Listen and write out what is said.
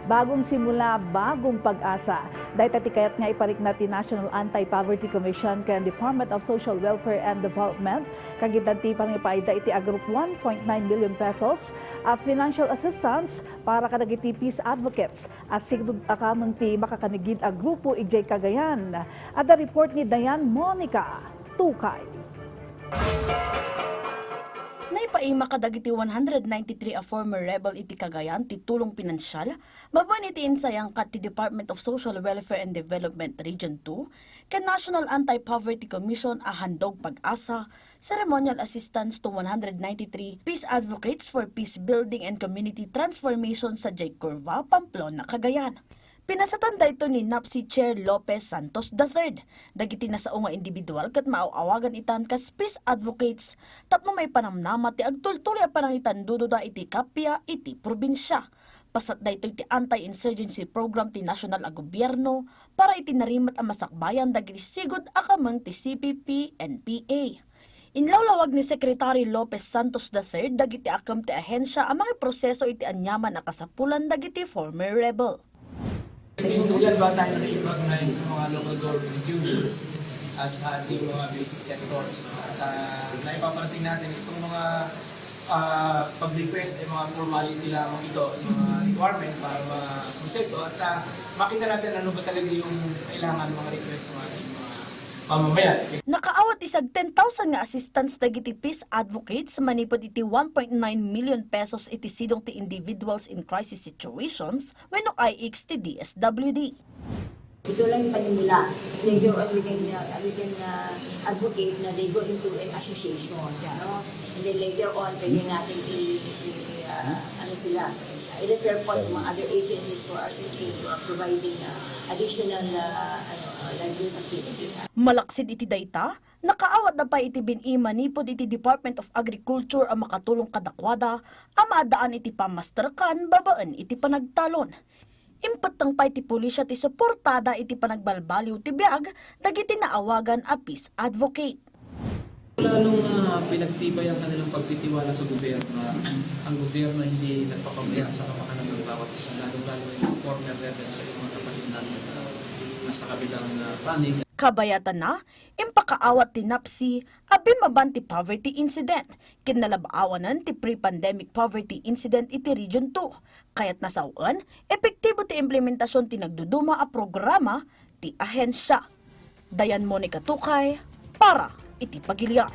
Bagong simula, bagong pag-asa. Dahil tatikayat nga iparik na ti National Anti-Poverty Commission kan Department of Social Welfare and Development. Kagitan ti pangipaida iti agrup 1.9 million pesos a financial assistance para kadagiti peace advocates. Asigdud akamang ti makakanigid a grupo ijay Cagayan. Ada report ni Dayan Monica Tukay. Naipaima kadagiti 193 a former rebel iti Cagayan ti tulong pinansyal, maban iti insayang kat ti Department of Social Welfare and Development Region 2, kan National Anti-Poverty Commission a handog pag-asa, ceremonial assistance to 193 peace advocates for peace building and community transformation sa Jay Curva, Pamplona, Cagayan. Pinasatanda ito ni NAPSI Chair Lopez Santos III. Dagiti na sa nga individual kat maawagan itan kas peace advocates tapno may panamnama ti agtultuloy a panangitan dududa iti kapya iti probinsya. Pasat da ito iti anti-insurgency program ti nasyonal a gobyerno para iti narimat a masakbayan dagiti sigod akamang ti CPP NPA. Inlawlawag ni Secretary Lopez Santos III dagiti akam ti ahensya ang mga proseso iti anyaman a kasapulan dagiti former rebel. Ilan ba tayo na-recognize sa mga local government units at sa ating mga basic sectors? At naipaparating natin itong mga pag-request ay mga formality lamang ito, mga requirement para ma-proseso at makita natin ano ba talaga yung kailangan mga request ng ating mga mamamayan. Nakaawat isag 10,000 nga assistance dagiti peace advocates manipod iti 1.9 million pesos iti sidong ti individuals in crisis situations wenno IX ti DSWD. Ito lang yung panimula. Later on, we can advocate na they go into an association. No? And then later on, pwede natin i-refer po sa mga other agencies who are providing additional livelihood activities. Malaksid iti dayta, nakaawat na pa iti binima nipod iti Department of Agriculture ang makatulong kadakwada, ang maadaan iti pamasterkan, babaan iti panagtalon. Impatang pa iti pulisya ti suportada iti panagbalbaliw ti biag, dagiti naawagan a peace advocate. Lalong pinagtibay ang kanilang pagtitiwala sa gobyerno. Ang gobyerno hindi nagpapabaya sa kapakanan ng bawat isa, lalong-lalo yung former rebels sa mga kapatid natin na nasa kabilang panig. Kabayatan na, impakaawat ti NAPSI, abi mabanti poverty incident, kinalabaawanan ti pre-pandemic poverty incident iti Region 2. Kaya't nasauan, epektibo ti implementasyon ti nagduduma a programa ti ahensya. Dayan Monica Tukay, para iti Pagilian.